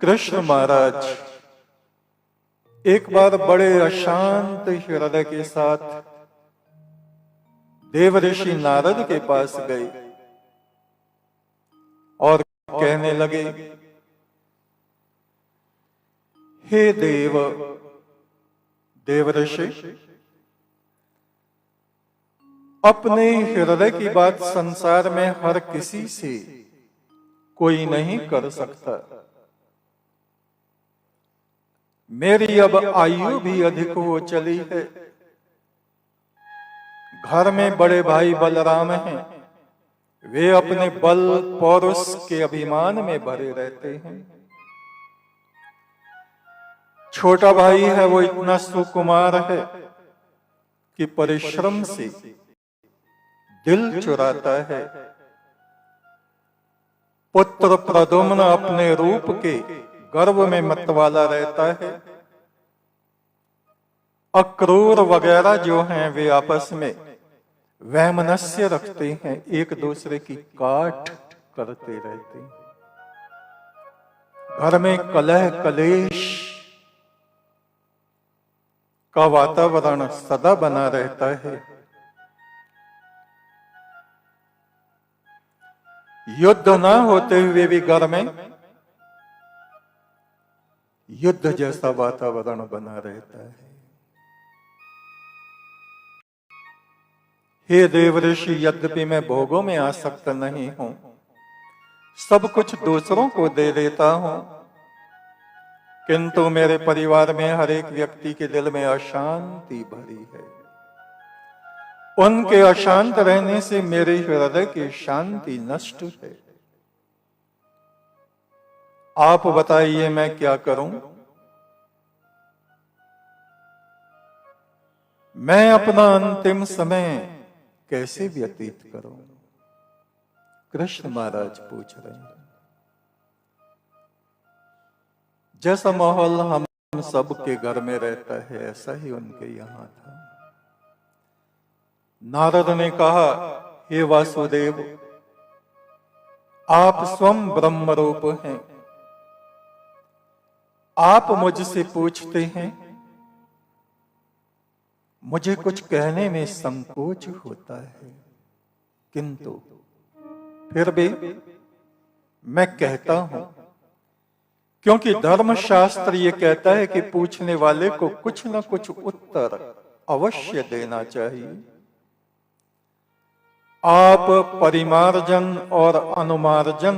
कृष्ण महाराज एक बार बड़े अशांत हृदय के साथ देवऋषि नारद के पास गए और कहने लगे, हे देवऋषि, अपने हृदय की बात संसार में हर किसी से कोई नहीं कर सकता। मेरी अब आयु भी अधिक हो चली है। घर में बड़े भाई बलराम हैं। वे अपने बल पौरुष के अभिमान में भरे रहते हैं। छोटा भाई है, वो इतना सुकुमार है कि परिश्रम से दिल चुराता है। पुत्र प्रद्युम्न अपने रूप के गर्व में मतवाला रहता है। अक्रूर वगैरह जो हैं वे आपस में वैमनस्य रखते हैं, एक दूसरे की काट करते रहते हैं। घर में कलह कलेश का वातावरण सदा बना रहता है। युद्ध ना होते हुए भी घर में युद्ध जैसा वातावरण बना रहता है। हे देवऋषि, यद्यपि मैं भोगों में आसक्त नहीं हूं, सब कुछ दूसरों को दे देता हूं, किंतु मेरे परिवार में हर एक व्यक्ति के दिल में अशांति भरी है। उनके अशांत रहने से मेरे हृदय की शांति नष्ट है। आप बताइए मैं क्या करूं? मैं अपना अंतिम समय कैसे व्यतीत करूं? कृष्ण महाराज पूछ रहे हैं। जैसा माहौल हम सबके घर में रहता है, ऐसा ही उनके यहां था। नारद ने कहा, हे वासुदेव, आप स्वयं ब्रह्म रूप हैं। आप मुझसे पूछते हैं, मुझे कुछ कहने में संकोच होता है, किंतु फिर भी मैं कहता हूं, क्योंकि धर्मशास्त्र ये कहता है कि पूछने वाले को कुछ न कुछ उत्तर अवश्य देना चाहिए। आप परिमार्जन और अनुमार्जन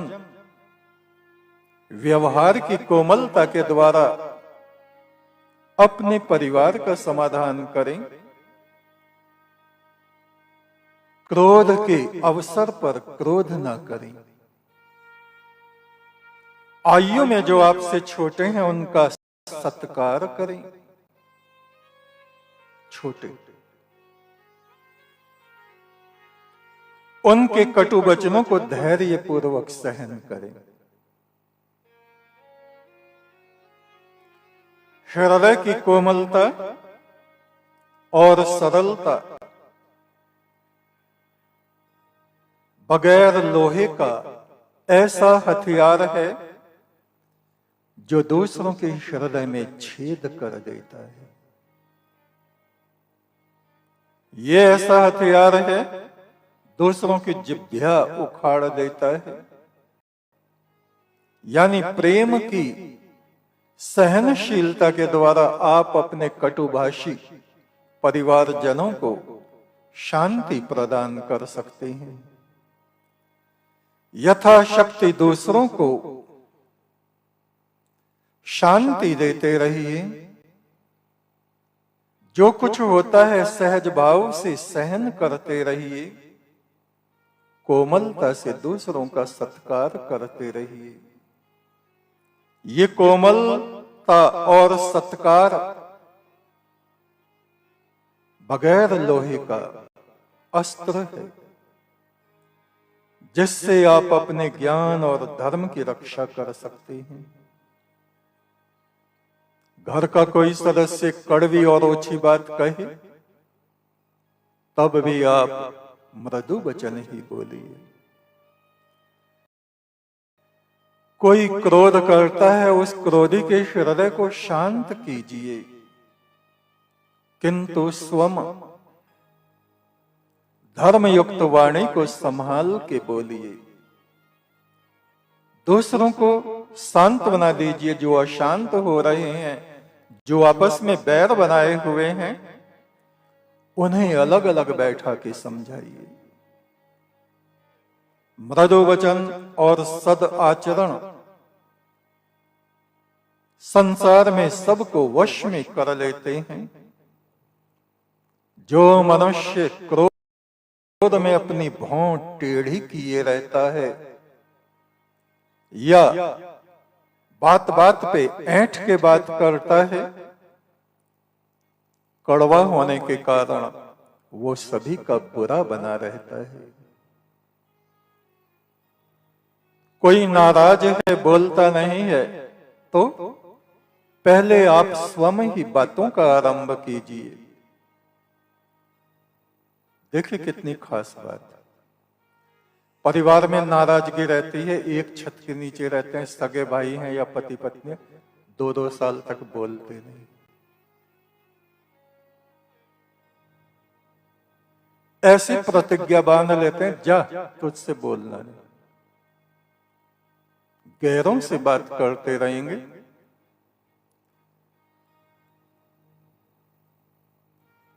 व्यवहार की कोमलता के द्वारा अपने परिवार का समाधान करें। क्रोध के अवसर पर क्रोध न करें। आयु में जो आपसे छोटे हैं उनका सत्कार करें। छोटे उनके कटु वचनों को धैर्य पूर्वक सहन करें। हृदय की कोमलता और सरलता बगैर लोहे का ऐसा हथियार है जो दूसरों के हृदय में छेद कर देता है। ये ऐसा हथियार है दूसरों की जिह्वा उखाड़ देता है। यानी प्रेम की सहनशीलता के द्वारा आप अपने कटुभाषी परिवारजनों को शांति प्रदान कर सकते हैं। यथाशक्ति दूसरों को शांति देते रहिए। जो कुछ होता है सहज भाव से सहन करते रहिए। कोमलता से दूसरों का सत्कार करते रहिए। ये कोमलता और सत्कार बगैर लोहे का अस्त्र है, जिससे आप अपने ज्ञान और धर्म की रक्षा कर सकते हैं। घर का कोई सदस्य कड़वी और ओछी बात कहे, तब भी आप मृदु वचन ही बोलिए। कोई क्रोध करता है, उस क्रोधी के हृदय को शांत कीजिए, किंतु स्वयं धर्मयुक्त वाणी को संभाल के बोलिए। दूसरों को सांत्वना दीजिए, जो अशांत हो रहे हैं, जो आपस में बैर बनाए हुए हैं, उन्हें अलग अलग बैठा के समझाइए। मृदु वचन और सद आचरण संसार में सबको वश में कर लेते हैं। जो मनुष्य क्रोध में अपनी भौं टेढ़ी किए रहता है या बात बात पे ऐंठ के बात करता है, कड़वा होने के कारण वो सभी का बुरा बना रहता है। कोई नाराज है, बोलता नहीं है, तो पहले आप स्वयं ही बातों का आरंभ कीजिए। देखिए कितनी खास बात है। परिवार में नाराजगी रहती है, एक छत के नीचे रहते हैं, सगे भाई हैं या पति पत्नी, 2-2 साल तक बोलते नहीं। ऐसी प्रतिज्ञा बांध लेते हैं, जा तुझसे बोलना नहीं। गैरों से बात करते रहेंगे,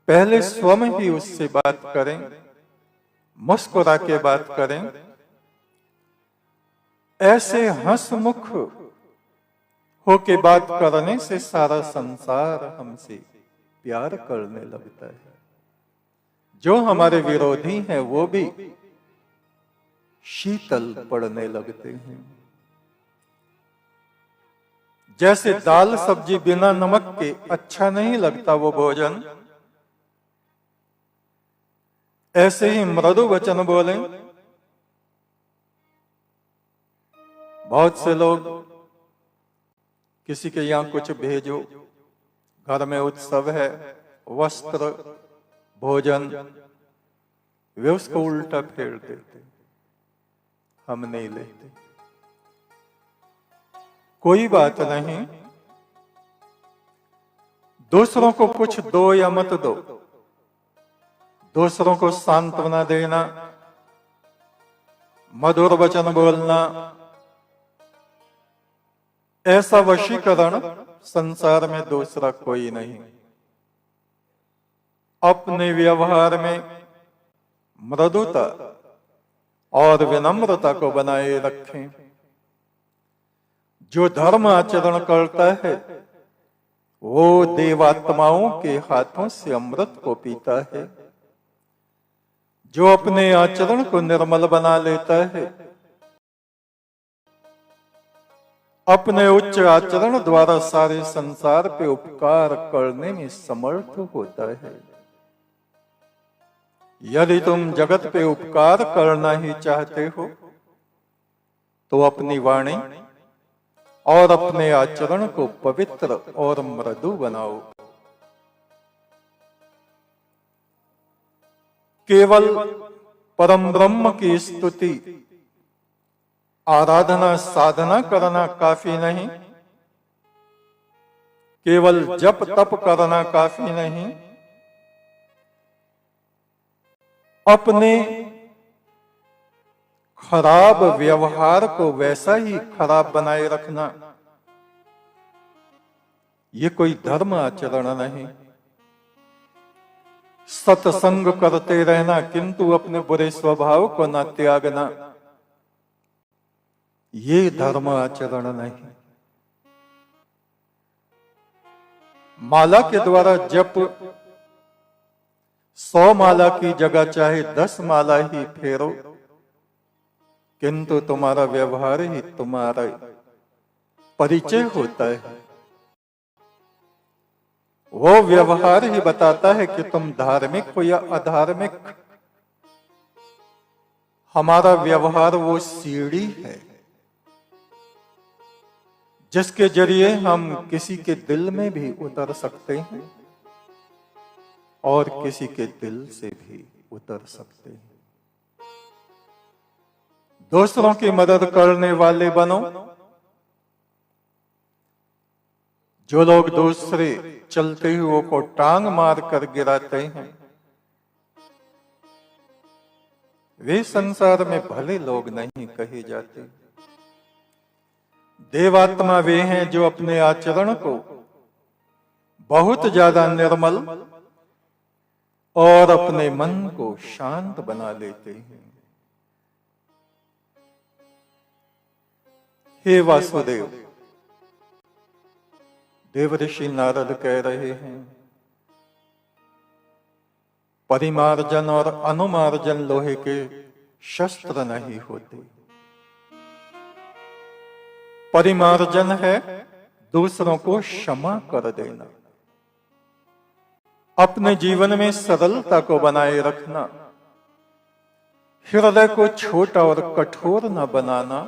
पहले स्वयं ही उससे बात करें, मुस्कुरा के बात करें। ऐसे हंसमुख होके बात करने से सारा संसार हमसे प्यार करने लगता है। जो हमारे विरोधी हैं वो भी शीतल पड़ने लगते हैं। जैसे दाल सब्जी बिना नमक के अच्छा नहीं लगता वो भोजन, ऐसे ही मृदु वचन बोलें। बहुत से लोग किसी के यहां कुछ भेजो, घर में उत्सव है, वस्त्र भोजन, वे उसको उल्टा फेर देते, हम नहीं लेते। कोई बात नहीं, दूसरों को कुछ दो या मत दो, दूसरों को सांत्वना देना, मधुर वचन बोलना, ऐसा वशीकरण संसार में दूसरा कोई नहीं। अपने व्यवहार में मृदुता और विनम्रता को बनाए रखें। जो धर्म आचरण करता है वो देवात्माओं के हाथों से अमृत को पीता है। जो अपने आचरण को निर्मल बना लेता है, अपने उच्च आचरण द्वारा सारे संसार पे उपकार करने में समर्थ होता है। यदि तुम जगत पे उपकार करना ही चाहते हो तो अपनी वाणी और अपने आचरण को पवित्र और मृदु बनाओ। केवल परम ब्रह्म की स्तुति, आराधना, साधना करना काफी नहीं, केवल जप तप करना काफी नहीं, अपने खराब व्यवहार को वैसा ही खराब बनाए रखना, ये कोई धर्म आचरण नहीं। सत्संग करते रहना किंतु अपने बुरे स्वभाव को न त्यागना, ये धर्म आचरण नहीं। माला के द्वारा जप 100 माला की जगह चाहे 10 माला ही फेरो, किंतु तुम्हारा व्यवहार ही तुम्हारा परिचय होता है। वो व्यवहार ही बताता है कि तुम धार्मिक हो या अधार्मिक। हमारा व्यवहार वो सीढ़ी है जिसके जरिए हम किसी के दिल में भी उतर सकते हैं और किसी के दिल से भी उतर सकते हैं। दूसरों की मदद करने वाले बनो, जो लोग दूसरे चलते हुए को टांग मार कर गिराते हैं, वे संसार में भले लोग नहीं कहे जाते। देवात्मा वे हैं जो अपने आचरण को बहुत ज्यादा निर्मल और अपने मन को शांत बना लेते हैं। हे वासुदेव, देवऋषि नारद कह रहे हैं, परिमार्जन और अनुमार्जन लोहे के शस्त्र नहीं होते। परिमार्जन है दूसरों को क्षमा कर देना, अपने जीवन में सरलता को बनाए रखना, हृदय को छोटा और कठोर न बनाना,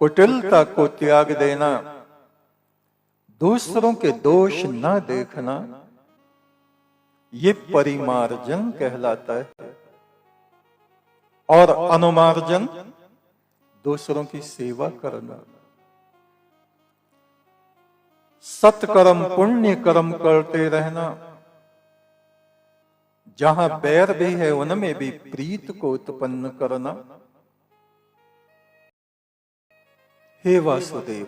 कुटिलता को त्याग देना, दूसरों के दोष न देखना, ये परिमार्जन कहलाता है। और अनुमार्जन दूसरों की सेवा करना, सत्कर्म पुण्य कर्म करते रहना, जहां बैर भी है उनमें भी प्रीत को उत्पन्न करना। हे वासुदेव,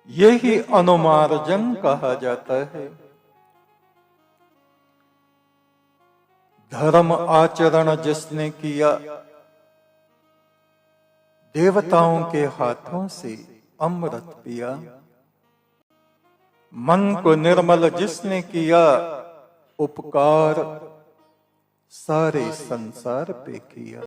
यही अनुमार्जन कहा जाता है। धर्म आचरण जिसने किया, देवताओं के हाथों से अमृत पिया। मन को निर्मल जिसने किया, उपकार सारे संसार पे किया।